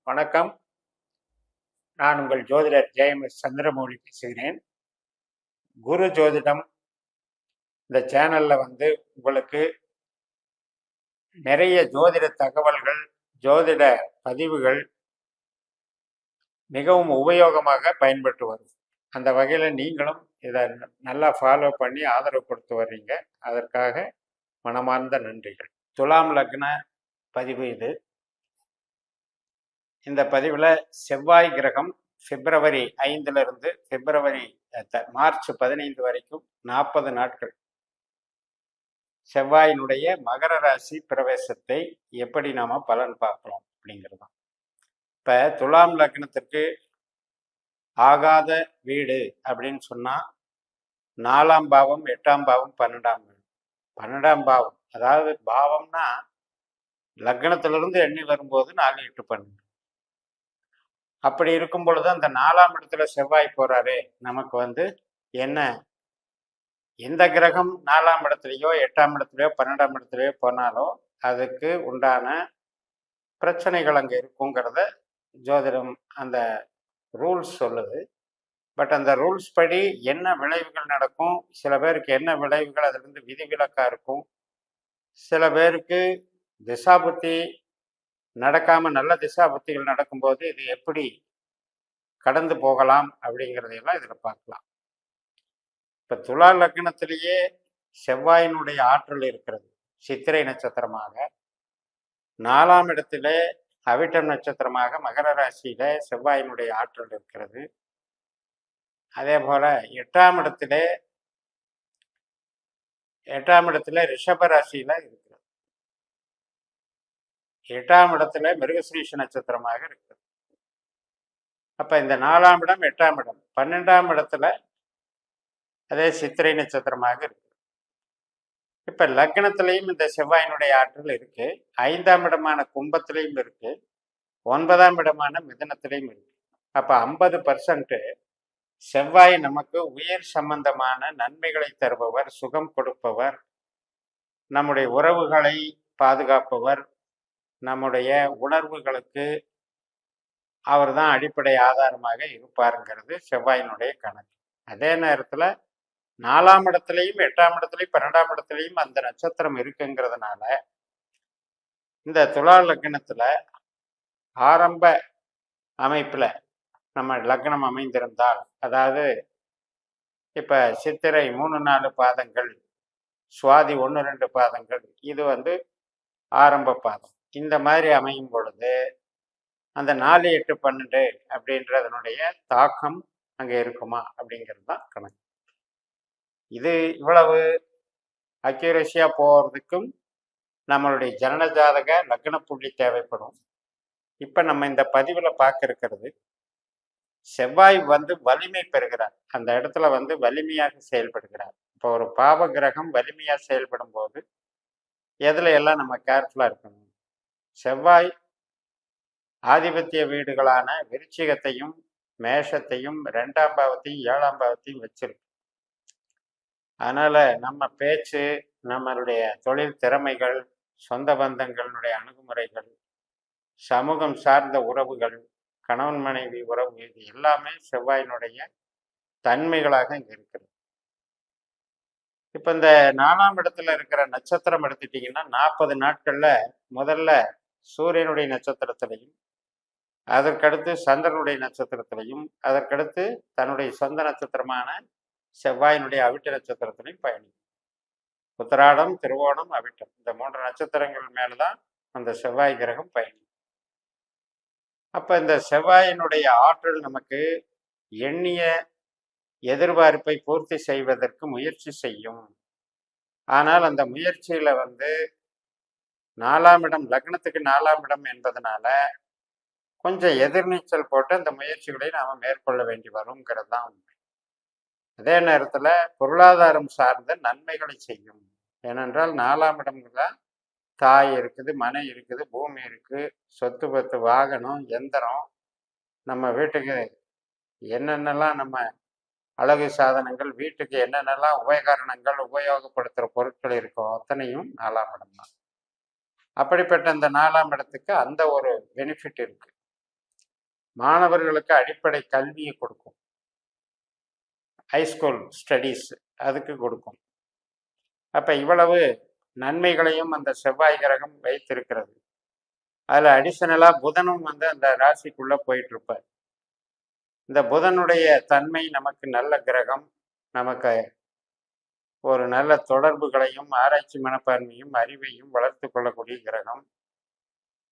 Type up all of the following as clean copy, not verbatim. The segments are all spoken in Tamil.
வணக்கம். நான் உங்கள் ஜோதிடர் ஜெயமஸ் சந்திரமௌலி பேசுகிறேன். குரு ஜோதிடம் இந்த சேனல்ல உங்களுக்கு நிறைய ஜோதிட தகவல்கள், ஜோதிட பதிவுகள் மிகவும் உபயோகமாக பயன்பட்டு வரும். அந்த வகையில் நீங்களும் இதை நல்லா ஃபாலோ பண்ணி ஆதரவு கொடுத்து வர்றீங்க. அதற்காக மனமார்ந்த நன்றிகள். துலாம் லக்ன பதிவு இது. இந்த பதிவில் செவ்வாய் கிரகம் பிப்ரவரி 5 பிப்ரவரி மார்ச் 15 வரைக்கும் 40 நாட்கள் செவ்வாயினுடைய மகர ராசி பிரவேசத்தை எப்படி நாம பலன் பார்க்கலாம் அப்படிங்கிறது தான். இப்ப துலாம் லக்னத்திற்கு ஆகாத வீடு அப்படின்னு சொன்னா 4ஆம் பாவம், 8ஆம் பாவம், 12ஆம் வீடு. 12ஆம் பாவம் அதாவது பாவம்னா லக்னத்திலிருந்து எண்ணி வரும்போது 4, 8, 12. அப்படி இருக்கும் பொழுது அந்த 4ஆம் இடத்துல செவ்வாய் போறாரு. நமக்கு என்ன, எந்த கிரகம் 4ஆம் இடத்துலையோ 8ஆம் இடத்துலையோ 12ஆம் இடத்துலையோ போனாலும் அதுக்கு உண்டான பிரச்சனைகள் அங்கே இருக்குங்கிறத ஜோதிடம் அந்த ரூல்ஸ் சொல்லுது. பட் அந்த ரூல்ஸ் படி என்ன விளைவுகள் நடக்கும், சில பேருக்கு என்ன விளைவுகள் அதுலேருந்து விதிவிலக்கா இருக்கும், சில பேருக்கு திசாபுத்தி நடக்காம நல்ல திசாபுத்திகள் நடக்கும்போது இது எப்படி கடந்து போகலாம் அப்படிங்கிறதையெல்லாம் இதில் பார்க்கலாம். இப்போ துலா லக்னத்திலேயே செவ்வாயினுடைய ஆற்றல் இருக்கிறது. சித்திரை நட்சத்திரமாக 4ஆம் இடத்திலே அவிட்டம் நட்சத்திரமாக மகர ராசியில செவ்வாயினுடைய ஆற்றல் இருக்கிறது. அதே போல 8ஆம் இடத்துல ரிஷப ராசியில இருக்கிறது. 8ஆம் இடத்துல மிருகஸ்ரீஷ நட்சத்திரமாக இருக்கிறது. அப்ப இந்த 4ஆம் இடம், 8ஆம் இடம், 12ஆம் இடத்துல அதே சித்திரை நட்சத்திரமாக இருக்கு. இப்ப லக்னத்திலையும் இந்த செவ்வாயினுடைய ஆற்றல் இருக்கு. 5ஆம் இடமான கும்பத்திலையும் இருக்கு. 9ஆம் இடமான மிதனத்திலையும் இருக்கு. அப்ப 50% செவ்வாய் நமக்கு உயிர் சம்பந்தமான நன்மைகளை தருபவர், சுகம் கொடுப்பவர், நம்முடைய உறவுகளை பாதுகாப்பவர், நம்முடைய உணர்வுகளுக்கு அவர் தான் அடிப்படை ஆதாரமாக இருப்பாருங்கிறது செவ்வாயினுடைய கணக்கு. அதே நேரத்துல 4ஆம் இடத்துலையும் 8ஆம் இடத்துலையும் 12ஆம் இடத்துலையும் அந்த நட்சத்திரம் இருக்குங்கிறதுனால இந்த துலா லக்னத்துல ஆரம்ப அமைப்புல நம்ம லக்னம் அமைந்திருந்தால், அதாவது இப்ப சித்திரை 3, 4 பாதங்கள், சுவாதி 1, 2 பாதங்கள், இது ஆரம்ப பாதம். இந்த மாதிரி அமையும் பொழுது அந்த 4, 8, 12 அப்படின்றதனுடைய தாக்கம் அங்க இருக்குமா அப்படிங்கிறது தான் கணக்கு. இது இவ்வளவு அக்யூரேசியா போறதுக்கும் நம்மளுடைய ஜனன ஜாதக லக்ன புள்ளி தேவைப்படும். இப்ப நம்ம இந்த பதிவுல பார்க்க இருக்கிறது, செவ்வாய் வலிமை பெறுகிறார். அந்த இடத்துல வலிமையாக செயல்படுகிறார். இப்போ ஒரு பாவ கிரகம் வலிமையா செயல்படும் போது எதுல எல்லாம் நம்ம கேர்ஃபுல்லா இருக்கணும். செவ்வாய் ஆதிபத்திய வீடுகளான விருச்சிகத்தையும் மேஷத்தையும் 2ஆம் பாவத்தையும் 7ஆம் பாவத்தையும் வச்சிருக்கு. அதனால நம்ம பேச்சு, நம்மளுடைய தொழில் திறமைகள், சொந்த பந்தங்களுடைய அணுகுமுறைகள், சமூகம் சார்ந்த உறவுகள், கணவன் மனைவி உறவு, இது எல்லாமே செவ்வாயினுடைய தன்மைகளாக இங்க இருக்கிறது. இப்ப இந்த 4ஆம் இடத்துல இருக்கிற நட்சத்திரம் எடுத்துட்டீங்கன்னா 40 நாட்கள்ல முதல்ல சூரியனுடைய நட்சத்திரத்திலையும், அதற்கடுத்து சந்திரனுடைய நட்சத்திரத்திலையும், அதற்கடுத்து தன்னுடைய சொந்த நட்சத்திரமான செவ்வாயினுடைய அவிட்ட நட்சத்திரத்திலையும் பயணிக்கும். உத்திராடம், திருவோணம், அவிட்டம், இந்த 3 நட்சத்திரங்கள் மேலதான் அந்த செவ்வாய் கிரகம் பயணிக்கும். அப்ப இந்த செவ்வாயினுடைய ஆற்றல் நமக்கு எண்ணிய எதிர்பார்ப்பை பூர்த்தி செய்வதற்கு முயற்சி செய்யும். ஆனால் அந்த முயற்சியில 4ஆம் இடம், லக்னத்துக்கு 4ஆம் இடம் என்பதனால கொஞ்சம் எதிர்நீச்சல் போட்டு அந்த முயற்சிகளை நாம மேற்கொள்ள வேண்டி வருங்கிறது தான் உண்மை. அதே நேரத்துல பொருளாதாரம் சார்ந்த நன்மைகளை செய்யும். ஏனென்றால் 4ஆம் இடம்ல தாய் இருக்குது, மனை இருக்குது, பூமி இருக்கு, சொத்து பத்து, வாகனம், எந்திரம், நம்ம வீட்டுக்கு என்னென்னலாம் நம்ம அழகு சாதனங்கள், வீட்டுக்கு என்னென்னலாம் உபகரணங்கள், உபயோகப்படுத்துகிற பொருட்கள் இருக்கோ அத்தனையும் 4ஆம் இடம் தான். அப்படிப்பட்ட இந்த 4ஆம் இடத்துக்கு அந்த ஒரு பெனிஃபிட் இருக்கு. மாணவர்களுக்கு அடிப்படை கல்வியை கொடுக்கும். ஹைஸ்கூல் ஸ்டடீஸ் அதுக்கு கொடுக்கும். அப்ப இவ்வளவு நன்மைகளையும் அந்த செவ்வாய் கிரகம் வைத்திருக்கிறது. அதுல அடிஷனலா புதனும் வந்து அந்த ராசிக்குள்ள போயிட்டு இருப்பார். இந்த புதனுடைய தன்மை நமக்கு நல்ல கிரகம், நமக்கு ஒரு நல்ல தொடர்புகளையும் ஆராய்ச்சி மனப்பான்மையும் அறிவையும் வளர்த்து கொள்ளக்கூடிய கிரகம்.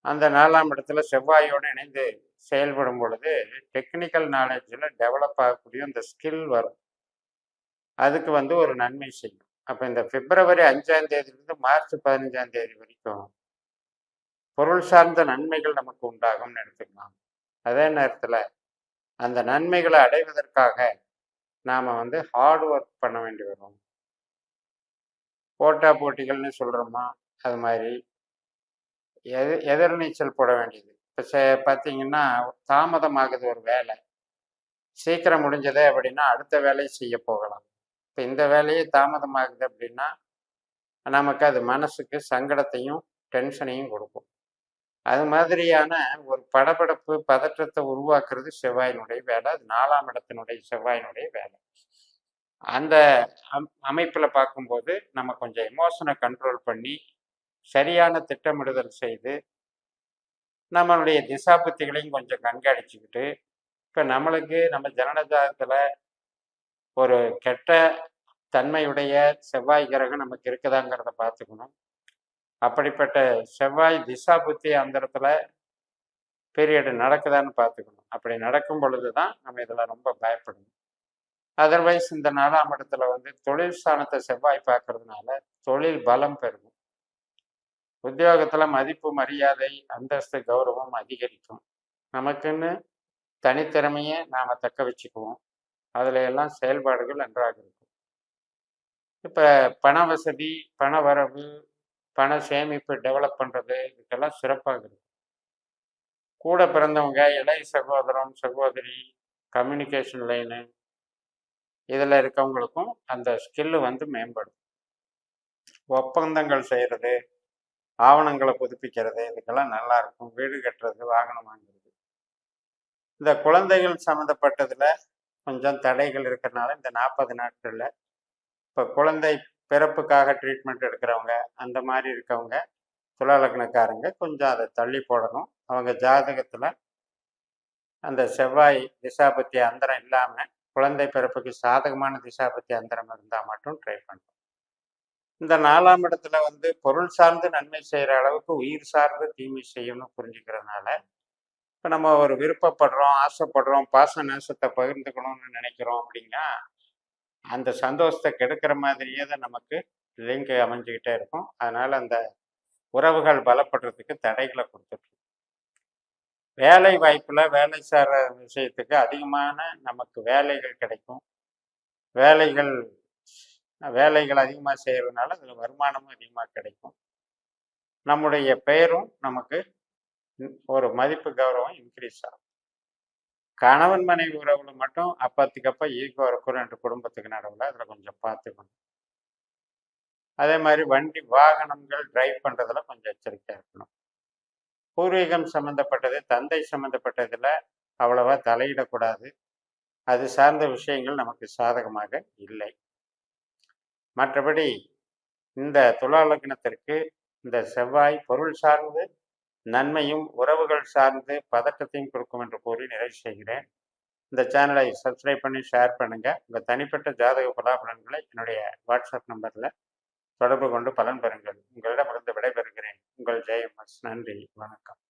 அந்த 4ஆம் இடத்துல செவ்வாயோடு இணைந்து செயல்படும் பொழுது டெக்னிக்கல் நாலேஜில் டெவலப் ஆகக்கூடிய அந்த ஸ்கில் வரும். அதுக்கு வந்து ஒரு நன்மை செய்யும். அப்போ இந்த பிப்ரவரி 5ஆம் தேதியிலிருந்து மார்ச் 15ஆம் தேதி வரைக்கும் பொருள் சார்ந்த நன்மைகள் நமக்கு உண்டாகும்னு எடுத்துக்கலாம். அதே நேரத்தில் அந்த நன்மைகளை அடைவதற்காக நாம் வந்து ஹார்ட் ஒர்க் பண்ண வேண்டி வரும். போட்டா போட்டிகள்னு சொல்கிறோமா, அது மாதிரி எதிர்நீச்சல் போட வேண்டியது. இப்போ பார்த்தீங்கன்னா தாமதமாகுது ஒரு வேலை, சீக்கிரம் முடிஞ்சதே அப்படின்னா அடுத்த வேலையை செய்ய போகலாம். இப்போ இந்த வேலையே தாமதமாகுது அப்படின்னா நமக்கு அது மனசுக்கு சங்கடத்தையும் டென்ஷனையும் கொடுக்கும். அது மாதிரியான ஒரு படபடப்பு பதற்றத்தை உருவாக்குறது செவ்வாயினுடைய வேலை. அது 4ஆம் இடத்தினுடைய செவ்வாயினுடைய வேலை. அந்த அமைப்பில் பார்க்கும்போது நம்ம கொஞ்சம் எமோஷனை கண்ட்ரோல் பண்ணி சரியான திட்டமிடுதல் செய்து நம்மளுடைய திசாபுத்திகளையும் கொஞ்சம் கண்காணிச்சுக்கிட்டு, இப்போ நம்மளுக்கு நம்ம ஜனனஜாதத்தில் ஒரு கெட்ட தன்மையுடைய செவ்வாய் கிரகம் நமக்கு இருக்குதாங்கிறத பார்த்துக்கணும். அப்படிப்பட்ட செவ்வாய் திசாபுத்தி அந்த இடத்துல பீரியடு நடக்குதான்னு பார்த்துக்கணும். அப்படி நடக்கும் பொழுது தான் நம்ம இதில் ரொம்ப பயப்படணும். அதர்வைஸ் இந்த 4ஆம் இடத்துல வந்து தொழில் ஸ்தானத்தை செவ்வாய் பார்க்கறதுனால தொழில் பலம் பெருகும். உத்தியோகத்தில் மதிப்பு மரியாதை அந்தஸ்து கௌரவம் அதிகரிக்கும். நமக்குன்னு தனித்திறமையை நாம் தக்க வச்சுக்குவோம். அதில் எல்லாம் செயல்பாடுகள் நன்றாக இருக்கும். இப்போ பண வசதி, பண வரவு, பண சேமிப்பு டெவலப் பண்ணுறது இதுக்கெல்லாம் சிறப்பாக இருக்கும். கூட பிறந்தவங்க, இளைய சகோதரம் சகோதரி, கம்யூனிகேஷன் லைனு இதில் இருக்கவங்களுக்கும் அந்த ஸ்கில்லு வந்து மேம்படும். ஒப்பந்தங்கள் செய்கிறது, ஆவணங்களை புதுப்பிக்கிறது இதுக்கெல்லாம் நல்லா இருக்கும். வீடு கட்டுறது, வாகனம் வாங்குறது. இந்த குழந்தைகள் சம்மந்தப்பட்டதில் கொஞ்சம் தடைகள் இருக்கிறதுனால இந்த 40 நாட்களில் இப்போ குழந்தை பிறப்புக்காக ட்ரீட்மெண்ட் எடுக்கிறவங்க அந்த மாதிரி இருக்கவங்க துலா லக்னக்காரங்க கொஞ்சம் அதை தள்ளி போடணும். அவங்க ஜாதகத்தில் அந்த செவ்வாய் திசாபத்தி அந்தரம் இல்லாமல் குழந்தை பிறப்புக்கு சாதகமான திசாபத்தி அந்தரம் இருந்தால் மட்டும் ட்ரை பண்ணணும். இந்த 4ஆம் இடத்துல வந்து பொருள் சார்ந்து நன்மை செய்கிற அளவுக்கு உயிர் சார்ந்து தீமை செய்யணும்னு புரிஞ்சுக்கிறதுனால இப்போ நம்ம ஒரு விருப்பப்படுறோம், ஆசைப்படுறோம், பாச நேசத்தை பகிர்ந்துக்கணும்னு நினைக்கிறோம் அப்படின்னா அந்த சந்தோஷத்தை கெடுக்கிற மாதிரியே தான் நமக்கு லிங்க் அமைஞ்சுக்கிட்டே இருக்கும். அதனால் அந்த உறவுகள் பலப்படுறதுக்கு தடைகளை கொடுத்துருக்கு. வேலை வாய்ப்பில் வேலை சார விஷயத்துக்கு அதிகமான நமக்கு வேலைகள் கிடைக்கும். வேலைகள் அதிகமாக செய்கிறதுனால அதில் வருமானமும் அதிகமாக கிடைக்கும். நம்முடைய பெயரும் நமக்கு ஒரு மதிப்பு கௌரவம் இன்க்ரீஸ் ஆகும். கணவன் மனைவி உறவுல மட்டும் அப்பத்துக்கப்ப ஈகோ இருக்கும் 2 குடும்பத்துக்கு நடுவில். அதில் கொஞ்சம் பார்த்துக்கணும். அதே மாதிரி வண்டி வாகனங்கள் டிரைவ் பண்ணுறதுல கொஞ்சம் எச்சரிக்கையாக இருக்கணும். பூர்வீகம் சம்மந்தப்பட்டது, தந்தை சம்மந்தப்பட்டதில் அவ்வளவா தலையிடக்கூடாது. அது சார்ந்த விஷயங்கள் நமக்கு சாதகமாக இல்லை. மற்றபடி இந்த துலா லக்னத்திற்கு இந்த செவ்வாய் பொருள் சார்ந்து நன்மையும் உறவுகள் சார்ந்து பதட்டத்தையும் கொடுக்கும் என்று கூறி நிறைவு செய்கிறேன். இந்த சேனலை சப்ஸ்கிரைப் பண்ணி ஷேர் பண்ணுங்கள். உங்கள் தனிப்பட்ட ஜாதக பலாபலன்களை என்னுடைய வாட்ஸ்அப் நம்பரில் தொடர்பு கொண்டு பலன் பெறுங்கள். உங்களிடமிருந்து விடைபெறுகிறேன். உங்கள் ஜெயமஸ். நன்றி, வணக்கம்.